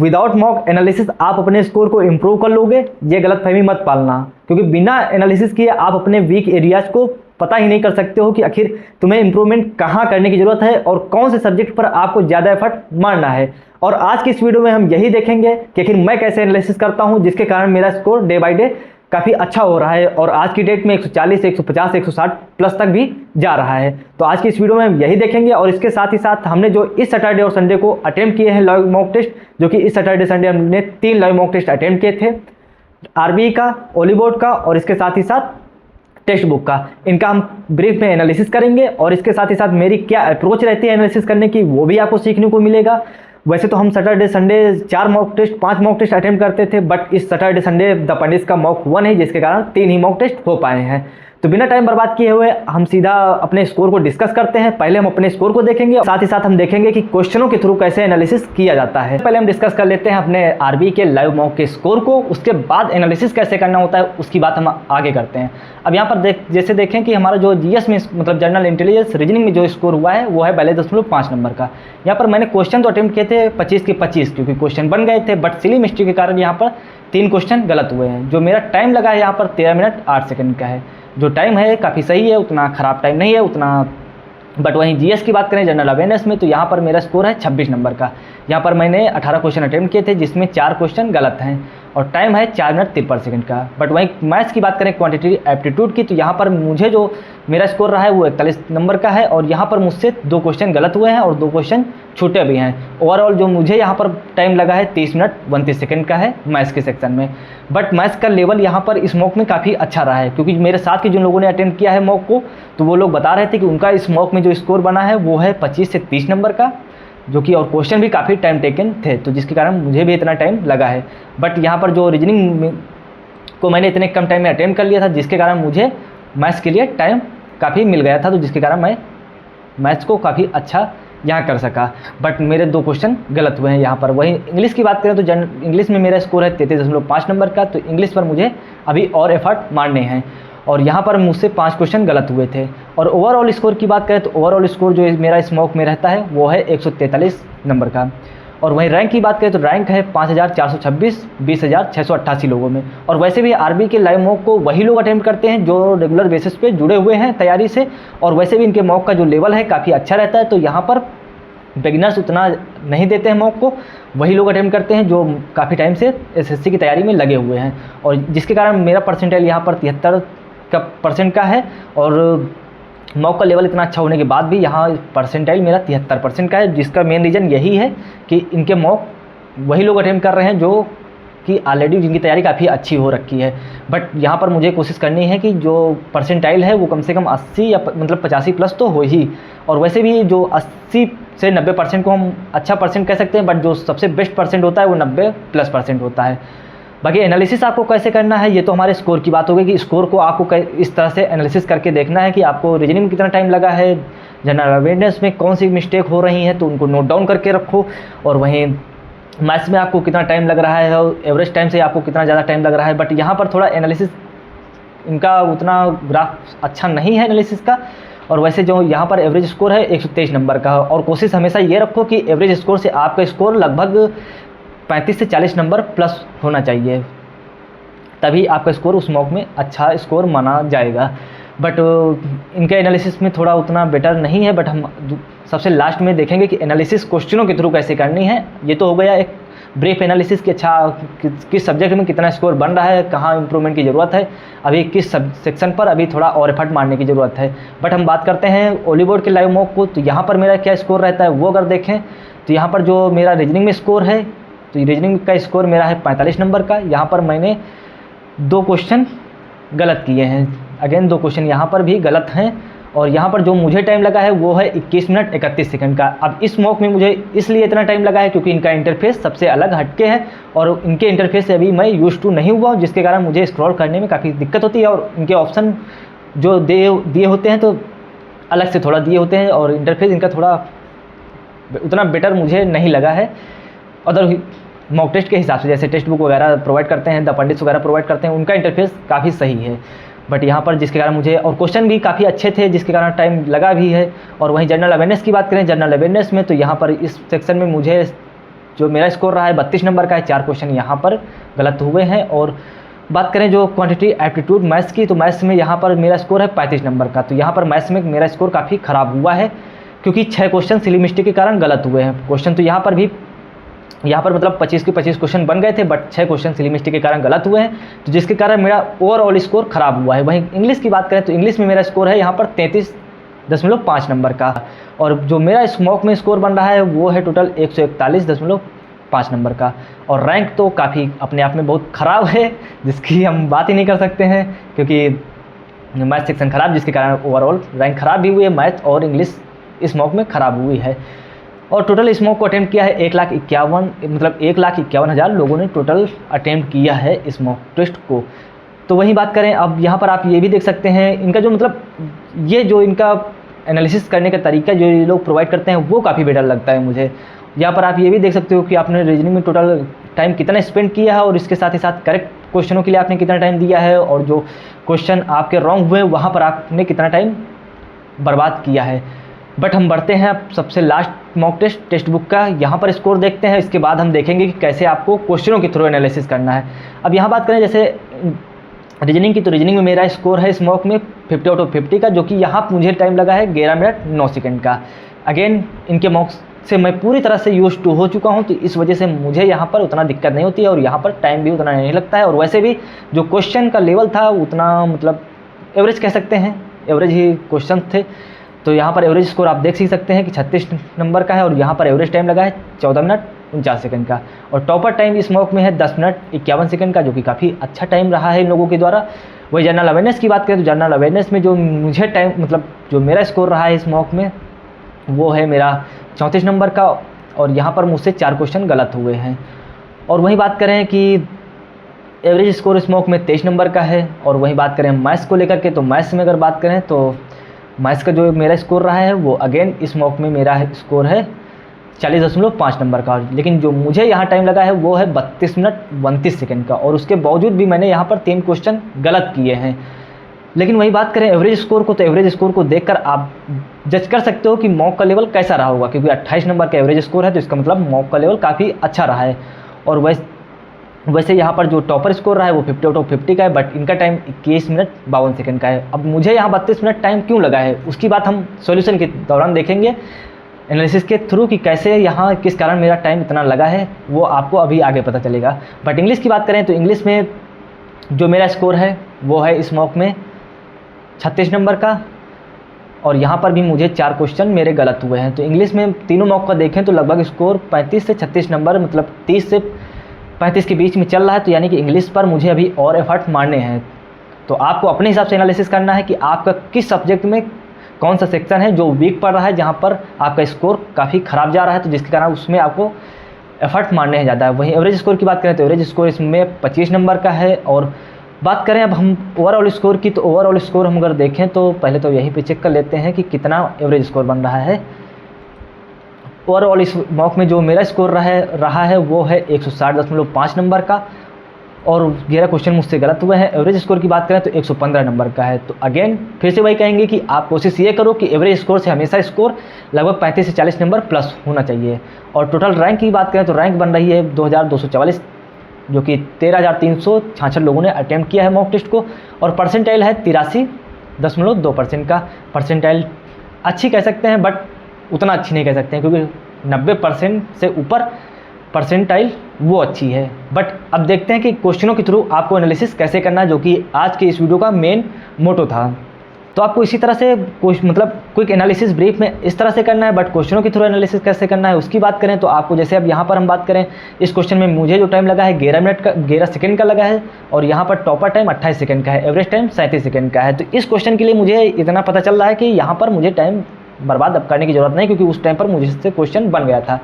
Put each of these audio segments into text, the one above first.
Without mock analysis आप अपने score को इम्प्रूव कर लोगे, ये गलतफहमी मत पालना, क्योंकि बिना एनालिसिस किए आप अपने वीक एरियाज को पता ही नहीं कर सकते हो कि आखिर तुम्हें इंप्रूवमेंट कहाँ करने की ज़रूरत है और कौन से सब्जेक्ट पर आपको ज़्यादा एफर्ट मारना है। और आज की इस वीडियो में हम यही देखेंगे कि आखिर मैं कैसे एनालिसिस करता हूँ जिसके कारण मेरा स्कोर डे बाय डे काफ़ी अच्छा हो रहा है और आज की डेट में 140, 150, 160 प्लस तक भी जा रहा है। तो आज की इस वीडियो में हम यही देखेंगे और इसके साथ ही साथ हमने जो इस सैटरडे और संडे को अटेम्प्ट किए हैं लाइव मॉक टेस्ट, जो कि इस सैटरडे संडे हमने 3 लाइव मॉक टेस्ट अटेम्प्ट किए थे, आरबीई का, ओली बोर्ड का और इसके साथ ही साथ टेक्स्ट बुक का। इनका हम ब्रीफ में एनालिसिस करेंगे और इसके साथ ही साथ मेरी क्या अप्रोच रहती है एनालिसिस करने की वो भी आपको सीखने को मिलेगा। वैसे तो हम Saturday Sunday 4 mock test 5 mock test attempt करते थे, बट इस सैटरडे संडे द पंडित का मॉक हुआ नहीं, जिसके कारण 3 ही मॉक टेस्ट हो पाए हैं। तो बिना टाइम बर्बाद किए हुए हम सीधा अपने स्कोर को डिस्कस करते हैं। पहले हम अपने स्कोर को देखेंगे और साथ ही साथ हम देखेंगे कि क्वेश्चनों के थ्रू कैसे एनालिसिस किया जाता है। पहले हम डिस्कस कर लेते हैं अपने आरबीई के लाइव मॉक के स्कोर को, उसके बाद एनालिसिस कैसे करना होता है उसकी बात हम आगे करते हैं। अब यहाँ पर जैसे देखें कि हमारा जो जीएस में मतलब जनरल इंटेलिजेंस रीजनिंग में जो स्कोर हुआ है वो है 42.5 नंबर का। यहाँ पर मैंने क्वेश्चन तो अटेम्प्ट किए थे 25 के 25 क्योंकि क्वेश्चन बन गए थे, बट सिली मिस्टेक के कारण यहाँ पर 3 क्वेश्चन गलत हुए हैं। जो मेरा टाइम लगा है यहाँ पर 13 मिनट 8 सेकंड का है, जो टाइम है काफ़ी सही है, उतना ख़राब टाइम नहीं है उतना। बट वहीं जीएस की बात करें जनरल अवेयरनेस में तो यहाँ पर मेरा स्कोर है 26 नंबर का। यहाँ पर मैंने 18 क्वेश्चन अटेम्प्ट किए थे जिसमें 4 क्वेश्चन गलत हैं और टाइम है 4 मिनट 53 सेकंड का। बट वहीं मैथ्स की बात करें क्वांटिटी एप्टीट्यूड की तो यहाँ पर मुझे जो मेरा स्कोर रहा है वो 41 नंबर का है और यहाँ पर मुझसे 2 क्वेश्चन गलत हुए हैं और 2 क्वेश्चन छूटे भी हैं। ओवरऑल जो मुझे यहाँ पर टाइम लगा है 30 मिनट 29 सेकंड का है मैथ्स के सेक्शन में। बट मैथ्स का लेवल यहाँ पर इस मॉक में काफ़ी अच्छा रहा है, क्योंकि मेरे साथ के जिन लोगों ने अटेम्प्ट किया है मॉक को तो वो लोग बता रहे थे कि उनका इस मॉक में जो स्कोर बना है वो है 25 से 30 नंबर का, जो कि और क्वेश्चन भी काफ़ी टाइम टेकन थे, तो जिसके कारण मुझे भी इतना टाइम लगा है। बट यहाँ पर जो रीजनिंग को मैंने इतने कम टाइम में अटेम्प्ट कर लिया था जिसके कारण मुझे मैथ्स के लिए टाइम काफ़ी मिल गया था, तो जिसके कारण मैं मैथ्स को काफ़ी अच्छा यहाँ कर सका। बट मेरे 2 क्वेश्चन गलत हुए हैं यहाँ पर। वहीं इंग्लिश की बात करें तो इंग्लिश में मेरा स्कोर है 33.5 नंबर का, तो इंग्लिश पर मुझे अभी और एफर्ट मारने हैं और यहाँ पर मुझसे 5 क्वेश्चन गलत हुए थे। और ओवरऑल स्कोर की बात करें तो ओवरऑल स्कोर जो मेरा इस मॉक में रहता है वो है 143 नंबर का। और वहीं रैंक की बात करें तो रैंक है 5426 20,688 लोगों में। और वैसे भी आरबीई के लाइव मॉक को वही लोग अटेम्प्ट करते हैं जो रेगुलर बेसिस पे जुड़े हुए हैं तैयारी से, और वैसे भी इनके मॉक का जो लेवल है काफ़ी अच्छा रहता है। तो यहाँ पर बिगिनर्स उतना नहीं देते हैं मॉक को, वही लोग अटेम्प्ट करते हैं जो काफ़ी टाइम से एसएससी की तैयारी में लगे हुए हैं, और जिसके कारण मेरा परसेंटाइल यहाँ पर 73% का है। और मॉक का लेवल इतना अच्छा होने के बाद भी यहाँ परसेंटाइल मेरा 73% का है, जिसका मेन रीज़न यही है कि इनके मॉक वही लोग अटेम्प्ट कर रहे हैं जो कि ऑलरेडी जिनकी तैयारी काफ़ी अच्छी हो रखी है। बट यहाँ पर मुझे कोशिश करनी है कि जो परसेंटाइल है वो कम से कम 80 या मतलब 85 प्लस तो हो ही, और वैसे भी जो 80 से 90% को हम अच्छा परसेंट कह सकते हैं, बट जो सबसे बेस्ट परसेंट होता है वो 90+% होता है। बाकी एनालिसिस आपको कैसे करना है ये तो हमारे स्कोर की बात हो गई कि स्कोर को आपको इस तरह से एनालिसिस करके देखना है कि आपको रीजनिंग में कितना टाइम लगा है, जनरल अवेयरनेस में कौन सी मिस्टेक हो रही है तो उनको नोट डाउन करके रखो, और वहीं मैथ्स में आपको कितना टाइम लग रहा है और एवरेज टाइम से आपको कितना ज़्यादा टाइम लग रहा है। बट यहाँ पर थोड़ा एनालिसिस इनका उतना ग्राफ अच्छा नहीं है एनालिसिस का। और वैसे जो यहाँ पर एवरेज स्कोर है 123 नंबर का, और कोशिश हमेशा ये रखो कि एवरेज स्कोर से आपका स्कोर लगभग 35 से 40 नंबर प्लस होना चाहिए, तभी आपका स्कोर उस मॉक में अच्छा स्कोर माना जाएगा। बट इनके एनालिसिस में थोड़ा उतना बेटर नहीं है, बट हम सबसे लास्ट में देखेंगे कि एनालिसिस क्वेश्चनों के थ्रू कैसे करनी है। ये तो हो गया एक ब्रीफ एनालिसिस कि अच्छा किस सब्जेक्ट में कितना स्कोर बन रहा है, कहाँ इंप्रूवमेंट की ज़रूरत है, अभी किस सेक्शन पर अभी थोड़ा और एफर्ट मारने की ज़रूरत है। बट हम बात करते हैं ओली बोर्ड के लाइव मॉक को, तो यहाँ पर मेरा क्या स्कोर रहता है वो अगर देखें तो यहाँ पर जो मेरा रीजनिंग में स्कोर है तो रीजनिंग का स्कोर मेरा है 45 नंबर का। यहाँ पर मैंने 2 क्वेश्चन गलत किए हैं, अगेन 2 क्वेश्चन यहाँ पर भी गलत हैं, और यहाँ पर जो मुझे टाइम लगा है वो है 21 मिनट 31 सेकंड का। अब इस मॉक में मुझे इसलिए इतना टाइम लगा है क्योंकि इनका इंटरफेस सबसे अलग हटके है और इनके इंटरफेस से अभी मैं यूज टू नहीं हुआ, जिसके कारण मुझे स्क्रॉल करने में काफ़ी दिक्कत होती है, और इनके ऑप्शन जो दिए होते हैं तो अलग से थोड़ा दिए होते हैं, और इंटरफेस इनका थोड़ा उतना बेटर मुझे नहीं लगा है अदर मॉक टेस्ट के हिसाब से। जैसे टेक्स्ट बुक वगैरह प्रोवाइड करते हैं, द पंडित वगैरह प्रोवाइड करते हैं, उनका इंटरफेस काफ़ी सही है। बट यहाँ पर जिसके कारण मुझे, और क्वेश्चन भी काफ़ी अच्छे थे जिसके कारण टाइम लगा भी है। और वहीं जनरल अवेयरनेस की बात करें, जनरल अवेयरनेस में तो यहाँ पर इस सेक्शन में मुझे जो मेरा स्कोर रहा है 32 नंबर का है, 4 क्वेश्चन यहाँ पर गलत हुए हैं। और बात करें जो क्वांटिटी एप्टीट्यूड मैथ्स की, तो मैथ्स में यहाँ पर मेरा स्कोर है 35 नंबर का। तो यहाँ पर मैथ्स में मेरा स्कोर काफ़ी ख़राब हुआ है, क्योंकि 6 क्वेश्चन सिली मिस्टेक के कारण गलत हुए हैं क्वेश्चन। तो यहाँ पर भी मतलब 25 के 25 क्वेश्चन बन गए थे, बट 6 क्वेश्चन सिली मिस्टेक के कारण गलत हुए हैं, तो जिसके कारण मेरा ओवरऑल स्कोर ख़राब हुआ है। वहीं इंग्लिश की बात करें तो इंग्लिश में मेरा स्कोर है यहाँ पर 33.5 नंबर का, और जो मेरा स्मॉक में स्कोर बन रहा है वो है टोटल 141.5 नंबर का। और रैंक तो काफ़ी अपने आप में बहुत ख़राब है, जिसकी हम बात ही नहीं कर सकते हैं, क्योंकि मैथ सेक्शन ख़राब, जिसके कारण ओवरऑल रैंक ख़राब भी हुई है। मैथ और इंग्लिश स्मॉक में ख़राब हुई है। और टोटल स्मॉक को अटेम्प्ट किया है 1,51,000 लोगों ने टोटल अटेम्प्ट किया है स्मॉक टेस्ट को। तो वहीं बात करें, अब यहाँ पर आप ये भी देख सकते हैं इनका जो मतलब ये जो इनका एनालिसिस करने का तरीका जो ये लोग प्रोवाइड करते हैं वो काफ़ी बेटर लगता है मुझे। यहाँ पर आप ये भी देख सकते हो कि आपने रीजनिंग में टोटल टाइम कितना स्पेंड किया है, और इसके साथ ही साथ करेक्ट क्वेश्चनों के लिए आपने कितना टाइम दिया है, और जो क्वेश्चन आपके रॉन्ग हुए वहाँ पर आपने कितना टाइम बर्बाद किया है। बट हम बढ़ते हैं अब सबसे लास्ट मॉक टेस्ट बुक का यहाँ पर स्कोर देखते हैं। इसके बाद हम देखेंगे कि कैसे आपको क्वेश्चनों के थ्रू एनालिसिस करना है। अब यहाँ बात करें जैसे रीजनिंग की, तो रीजनिंग में मेरा स्कोर है स्मॉक में 50 आउट ऑफ 50 का, जो कि यहाँ मुझे टाइम लगा है 11 मिनट 9 सेकंड का। अगेन इनके मॉक्स से मैं पूरी तरह से यूज टू हो चुका हूँ, तो इस वजह से मुझे यहाँ पर उतना दिक्कत नहीं होती है, और यहाँ पर टाइम भी उतना नहीं लगता है। और वैसे भी जो क्वेश्चन का लेवल था उतना मतलब एवरेज कह सकते हैं, एवरेज ही क्वेश्चन थे। तो यहाँ पर एवरेज स्कोर आप देख ही सकते हैं कि 36 नंबर का है, और यहाँ पर एवरेज टाइम लगा है 14 मिनट 49 सेकंड का। और टॉपर टाइम इस मॉक में है 10 मिनट 51 सेकंड का, जो कि काफ़ी अच्छा टाइम रहा है इन लोगों के द्वारा। वही जनरल अवेयरनेस की बात करें तो जनरल अवेयरनेस में जो मुझे टाइम मतलब जो मेरा स्कोर रहा है इस मॉक में वो है मेरा 34 नंबर का, और यहाँ पर मुझसे 4 क्वेश्चन गलत हुए हैं। और वहीं बात करें कि एवरेज स्कोर इस मॉक में 23 नंबर का है। और वहीं बात करें मैथ्स को लेकर के, तो मैथ्स में अगर बात करें तो मैथ्स का जो मेरा स्कोर रहा है वो अगेन इस मॉक में मेरा स्कोर है 40.5 नंबर का, लेकिन जो मुझे यहाँ टाइम लगा है वो है 32 मिनट 32 सेकंड का, और उसके बावजूद भी मैंने यहाँ पर 3 क्वेश्चन गलत किए हैं। लेकिन वही बात करें एवरेज स्कोर को, तो एवरेज स्कोर को देखकर आप जज कर सकते हो कि मॉक का लेवल कैसा रहा होगा, क्योंकि 28 नंबर का एवरेज स्कोर है, तो इसका मतलब मॉक का लेवल काफ़ी अच्छा रहा है। और वैसे यहाँ पर जो टॉपर स्कोर रहा है वो 50 आउट ऑफ 50 का है, बट इनका टाइम 21 मिनट 52 सेकंड का है। अब मुझे यहाँ 32 मिनट टाइम क्यों लगा है उसकी बात हम सॉल्यूशन के दौरान देखेंगे, एनालिसिस के थ्रू, कि कैसे यहाँ किस कारण मेरा टाइम इतना लगा है, वो आपको अभी आगे पता चलेगा। बट इंग्लिश की बात करें तो इंग्लिश में जो मेरा स्कोर है वो है इस मॉक में 36 नंबर का, और यहाँ पर भी मुझे 4 क्वेश्चन मेरे गलत हुए हैं। तो इंग्लिश में तीनों मॉक का देखें तो लगभग स्कोर 35 से 36 नंबर, मतलब 30 से 35 के बीच में चल रहा है। तो यानी कि इंग्लिश पर मुझे अभी और एफर्ट मारने हैं। तो आपको अपने हिसाब से एनालिसिस करना है कि आपका किस सब्जेक्ट में कौन सा सेक्शन है जो वीक पड़ रहा है, जहाँ पर आपका स्कोर काफ़ी ख़राब जा रहा है, तो जिसके कारण उसमें आपको एफर्ट मारने हैं ज़्यादा है। वहीं एवरेज स्कोर की बात करें तो एवरेज स्कोर इसमें 25 नंबर का है। और बात करें अब हम ओवरऑल स्कोर की, तो ओवरऑल स्कोर हम अगर देखें तो पहले तो यहीं पे चेक कर लेते हैं कि कितना एवरेज स्कोर बन रहा है। ओवरऑल इस मॉक में जो मेरा स्कोर रहा है वो है 160.5 नंबर का, और 11 क्वेश्चन मुझसे गलत हुए हैं। एवरेज स्कोर की बात करें तो 115 नंबर का है। तो अगेन फिर से वही कहेंगे कि आप कोशिश ये करो कि एवरेज स्कोर से हमेशा स्कोर लगभग 35 से 40 नंबर प्लस होना चाहिए। और टोटल रैंक की बात करें तो रैंक बन रही है 2244, जो कि 13,366 लोगों ने अटैम्प्ट किया है मॉक टेस्ट को। और परसेंटाइल है 83.2% का। परसेंटाइल अच्छी कह सकते हैं, बट उतना अच्छी नहीं कह सकते हैं, क्योंकि 90% से ऊपर परसेंटाइल वो अच्छी है। बट अब देखते हैं कि क्वेश्चनों के थ्रू आपको एनालिसिस कैसे करना है, जो कि आज के इस वीडियो का मेन मोटो था। तो आपको इसी तरह से मतलब क्विक एनालिसिस ब्रीफ में इस तरह से करना है, बट क्वेश्चनों के थ्रू एनालिसिस कैसे करना है उसकी बात करें तो आपको जैसे अब यहाँ पर हम बात करें, इस क्वेश्चन में मुझे जो टाइम लगा है 11 सेकंड का लगा है, और यहाँ पर टॉपर टाइम 28 सेकंड का है, एवरेज टाइम 37 सेकंड का है। तो इस क्वेश्चन के लिए मुझे इतना पता चल रहा है कि यहाँ पर मुझे टाइम बर्बाद अब करने की ज़रूरत नहीं, क्योंकि उस टाइम पर मुझे इससे क्वेश्चन बन गया था।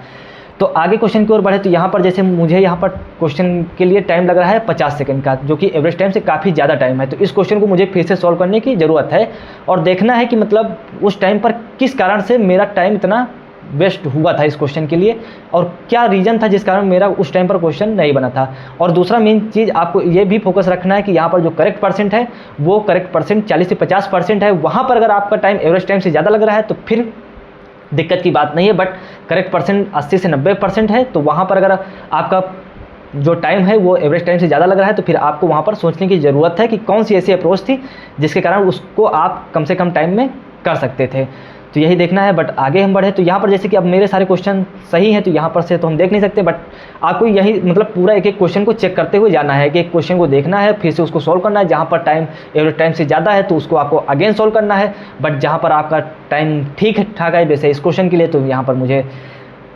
तो आगे क्वेश्चन की ओर बढ़े तो यहाँ पर जैसे मुझे यहाँ पर क्वेश्चन के लिए टाइम लग रहा है 50 सेकंड का, जो कि एवरेज टाइम से काफ़ी ज़्यादा टाइम है। तो इस क्वेश्चन को मुझे फिर से सॉल्व करने की ज़रूरत है, और देखना है कि मतलब उस टाइम पर किस कारण से मेरा टाइम इतना वेस्ट हुआ था इस क्वेश्चन के लिए, और क्या रीज़न था जिस कारण मेरा उस टाइम पर क्वेश्चन नहीं बना था। और दूसरा मेन चीज़ आपको ये भी फोकस रखना है कि यहाँ पर जो करेक्ट परसेंट है वो करेक्ट परसेंट 40 से 50% है। वहाँ पर अगर आपका टाइम एवरेज टाइम से ज़्यादा लग रहा है तो फिर दिक्कत की बात नहीं है, बट करेक्ट परसेंट 80 से 90% है, तो वहाँ पर अगर आपका जो टाइम है वो एवरेज टाइम से ज़्यादा लग रहा है तो फिर आपको वहाँ पर सोचने की ज़रूरत है कि कौन सी ऐसी अप्रोच थी जिसके कारण उसको आप कम से कम टाइम में कर सकते थे। तो यही देखना है। बट आगे हम बढ़े तो यहाँ पर जैसे कि अब मेरे सारे क्वेश्चन सही हैं तो यहाँ पर से तो हम देख नहीं सकते, बट आपको यही मतलब पूरा एक एक क्वेश्चन को चेक करते हुए जाना है कि एक क्वेश्चन को देखना है, फिर से उसको सॉल्व करना है। जहाँ पर टाइम एवरेज टाइम से ज़्यादा है तो उसको आपको अगेन सॉल्व करना है, बट जहाँ पर आपका टाइम ठीक ठाक है वैसे इस क्वेश्चन के लिए तो यहाँ पर मुझे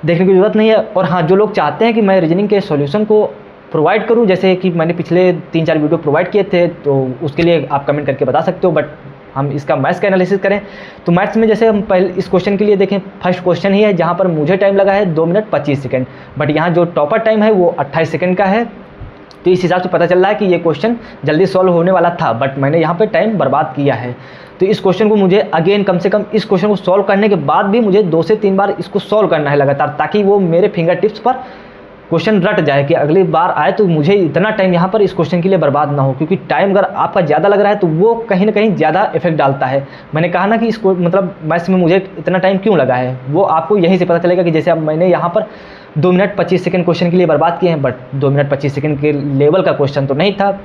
देखने की ज़रूरत नहीं है। और हाँ, जो लोग चाहते हैं कि मैं रीजनिंग के सॉल्यूशन को प्रोवाइड करूं, जैसे कि मैंने पिछले 3-4 वीडियो प्रोवाइड किए थे, तो उसके लिए आप कमेंट करके बता सकते हो। बट हम इसका मैथ्स का एनालिसिस करें तो मैथ्स में जैसे हम पहले इस क्वेश्चन के लिए देखें, फर्स्ट क्वेश्चन ही है जहाँ पर मुझे टाइम लगा है 2 मिनट 25 सेकंड, बट यहाँ जो टॉपर टाइम है वो 28 सेकंड का है। तो इस हिसाब से पता चल रहा है कि ये क्वेश्चन जल्दी सॉल्व होने वाला था, बट मैंने यहाँ पे टाइम बर्बाद किया है। तो इस क्वेश्चन को मुझे अगेन कम से कम इस क्वेश्चन को सॉल्व करने के बाद भी मुझे 2 से 3 बार इसको सॉल्व करना है लगातार, ताकि वो मेरे फिंगर टिप्स पर क्वेश्चन रट जाए कि अगली बार आए तो मुझे इतना टाइम यहाँ पर इस क्वेश्चन के लिए बर्बाद ना हो। क्योंकि टाइम अगर आपका ज़्यादा लग रहा है तो वो कहीं ना कहीं ज़्यादा इफेक्ट डालता है। मैंने कहा ना कि इसको मतलब मैथ्स में मुझे इतना टाइम क्यों लगा है, वो आपको यहीं से पता चलेगा कि जैसे अब मैंने यहाँ पर 2 मिनट 25 सेकंड क्वेश्चन के लिए बर्बाद किए हैं, बट 2 मिनट 25 सेकंड के लेवल का क्वेश्चन तो नहीं था।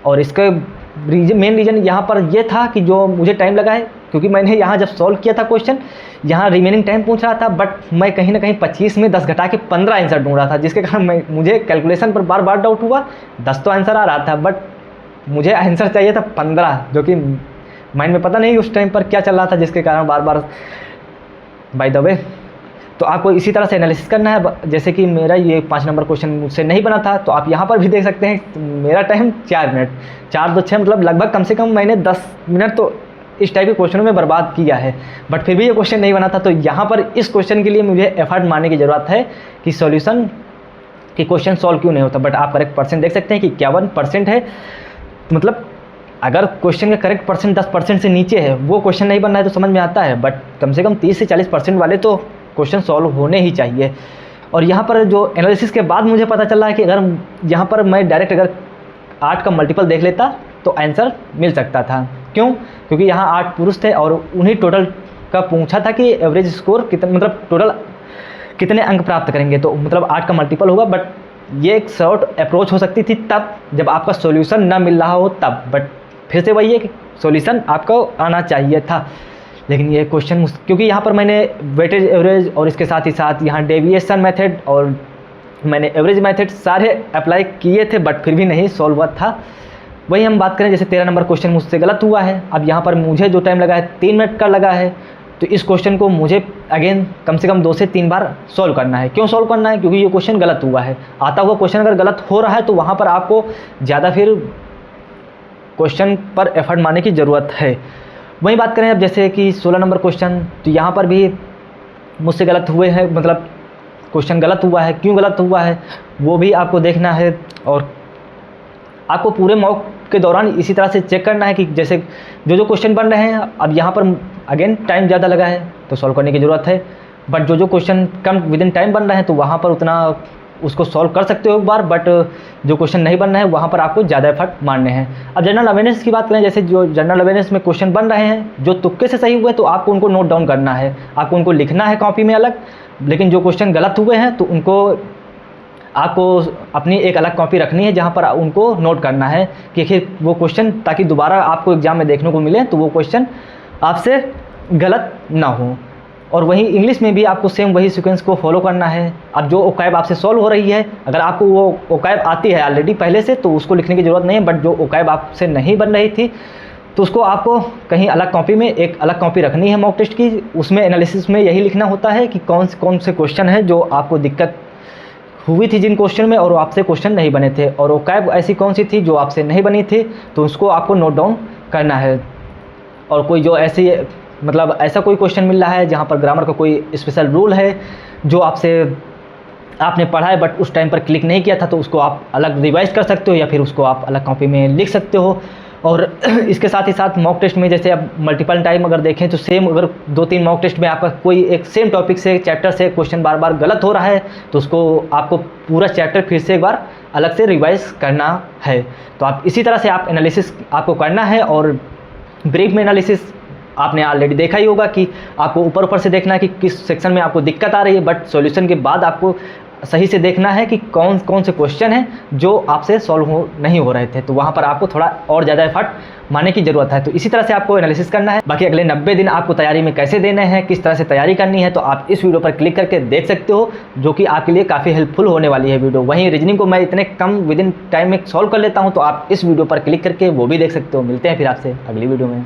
और इसका मेन रीज़न यहाँ पर ये था कि जो मुझे टाइम लगा है, क्योंकि मैंने यहाँ जब सॉल्व किया था क्वेश्चन, यहाँ रिमेनिंग टाइम पूछ रहा था, बट मैं कहीं ना कहीं 25 में 10 घटा के 15 आंसर ढूंढ रहा था, जिसके कारण मुझे कैलकुलेशन पर बार बार डाउट हुआ। 10 तो आंसर आ रहा था, बट मुझे आंसर चाहिए था 15, जो कि माइंड में पता नहीं उस टाइम पर क्या चल रहा था, जिसके कारण बार बार बाय द वे। तो आपको इसी तरह से एनालिसिस करना है। जैसे कि मेरा ये 5 नंबर क्वेश्चन मुझसे नहीं बना था, तो आप यहाँ पर भी देख सकते हैं मेरा टाइम 4 मिनट 4 2 6 मतलब लगभग कम से कम मैंने 10 मिनट तो इस टाइप के क्वेश्चनों में बर्बाद किया है, बट फिर भी ये क्वेश्चन नहीं बना था। तो यहाँ पर इस क्वेश्चन के लिए मुझे एफर्ट मारने की ज़रूरत है कि सॉल्यूशन कि क्वेश्चन सॉल्व क्यों नहीं होता। बट आप करेक्ट परसेंट देख सकते हैं कि 51% है। मतलब अगर क्वेश्चन का करेक्ट परसेंट 10% से नीचे है, वो क्वेश्चन नहीं बन रहा है तो समझ में आता है, बट कम से कम 30 से 40% वाले तो क्वेश्चन सॉल्व होने ही चाहिए। और यहाँ पर जो एनालिसिस के बाद मुझे पता चला है कि अगर यहाँ पर मैं डायरेक्ट अगर 8 का मल्टीपल देख लेता तो आंसर मिल सकता था। क्यों? क्योंकि यहाँ 8 पुरुष थे और उन्हीं टोटल का पूछा था कि एवरेज स्कोर कितना, मतलब टोटल कितने अंक प्राप्त करेंगे, तो मतलब 8 का मल्टीपल होगा। बट ये एक शॉर्ट अप्रोच हो सकती थी तब जब आपका सॉल्यूशन ना मिल रहा हो तब, बट फिर से वही है कि सॉल्यूशन आपको आना चाहिए था। लेकिन ये क्वेश्चन क्योंकि यहाँ पर मैंने वेटेज एवरेज और इसके साथ ही साथ यहाँ डेविएशन मेथड और मैंने एवरेज मेथड सारे अप्लाई किए थे, बट फिर भी नहीं सॉल्व हुआ था। वही हम बात करें, जैसे 13 नंबर क्वेश्चन मुझसे गलत हुआ है। अब यहाँ पर मुझे जो टाइम लगा है 3 मिनट का लगा है, तो इस क्वेश्चन को मुझे अगेन कम से कम 2 से 3 बार सॉल्व करना है। क्यों सॉल्व करना है? क्योंकि ये क्वेश्चन गलत हुआ है। आता हुआ क्वेश्चन अगर गलत हो रहा है तो वहाँ पर आपको ज़्यादा फिर क्वेश्चन पर एफर्ट मारने की ज़रूरत है। वही बात करें अब जैसे कि 16 नंबर क्वेश्चन, तो यहाँ पर भी मुझसे गलत हुए हैं, मतलब क्वेश्चन गलत हुआ है। क्यों गलत हुआ है वो भी आपको देखना है और आपको पूरे मॉक के दौरान इसी तरह से चेक करना है कि जैसे जो क्वेश्चन बन रहे हैं, अब यहाँ पर अगेन टाइम ज़्यादा लगा है तो सॉल्व करने की ज़रूरत है, बट जो question come with in time बन रहे हैं तो वहाँ पर उतना उसको सॉल्व कर सकते हो एक बार, बट जो क्वेश्चन नहीं बन रहे हैं वहाँ पर आपको ज़्यादा एफर्ट मारने हैं। अब जनरल अवेयरनेस की बात करें, जैसे जो जनरल अवेयरनेस में क्वेश्चन बन रहे हैं जो तुक्के से सही हुए तो आपको उनको नोट डाउन करना है, आपको उनको लिखना है कॉपी में अलग। लेकिन जो क्वेश्चन गलत हुए हैं तो उनको आपको अपनी एक अलग कॉपी रखनी है जहाँ पर उनको नोट करना है कि आखिर वो क्वेश्चन, ताकि दोबारा आपको एग्जाम में देखने को मिले तो वो क्वेश्चन आपसे गलत ना हो। और वहीं इंग्लिश में भी आपको सेम वही सीक्वेंस को फॉलो करना है। अब जो ओकैब आपसे सॉल्व हो रही है, अगर आपको वो ओकैब आती है ऑलरेडी पहले से तो उसको लिखने की ज़रूरत नहीं है, बट जो ओकैब आपसे नहीं बन रही थी तो उसको आपको कहीं अलग कॉपी में एक अलग कॉपी रखनी है मॉक टेस्ट की। उसमें एनालिसिस में यही लिखना होता है कि कौन से क्वेश्चन है जो आपको दिक्कत हुई थी जिन क्वेश्चन में और आपसे क्वेश्चन नहीं बने थे, और ओकैब ऐसी कौन सी थी जो आपसे नहीं बनी थी, तो उसको आपको नोट डाउन करना है। और कोई जो ऐसी मतलब ऐसा कोई क्वेश्चन मिल रहा है जहाँ पर ग्रामर का कोई स्पेशल रूल है जो आपने पढ़ा है बट उस टाइम पर क्लिक नहीं किया था, तो उसको आप अलग रिवाइज कर सकते हो या फिर उसको आप अलग कॉपी में लिख सकते हो। और इसके साथ ही साथ मॉक टेस्ट में जैसे अब मल्टीपल टाइम अगर देखें तो सेम अगर 2-3 मॉक टेस्ट में आपका कोई एक सेम टॉपिक से चैप्टर से क्वेश्चन बार बार गलत हो रहा है तो उसको आपको पूरा चैप्टर फिर से एक बार अलग से रिवाइज करना है। तो आप इसी तरह से आप एनालिसिस आपको करना है और ब्रीफ में एनालिसिस आपने ऑलरेडी देखा ही होगा कि आपको ऊपर ऊपर से देखना है कि किस सेक्शन में आपको दिक्कत आ रही है, बट सॉल्यूशन के बाद आपको सही से देखना है कि कौन कौन से क्वेश्चन हैं जो आपसे सॉल्व नहीं हो रहे थे। तो वहाँ पर आपको थोड़ा और ज़्यादा एफर्ट मारने की ज़रूरत है। तो इसी तरह से आपको एनालिसिस करना है। बाकी अगले 90 दिन आपको तैयारी में कैसे देने हैं, किस तरह से तैयारी करनी है, तो आप इस वीडियो पर क्लिक करके देख सकते हो, जो कि आपके लिए काफ़ी हेल्पफुल होने वाली है वीडियो। वहीं रीजनिंग को मैं इतने कम विद इन टाइम में सॉल्व कर लेता हूँ, तो आप इस वीडियो पर क्लिक करके वो भी देख सकते हो। मिलते हैं फिर आपसे अगली वीडियो में।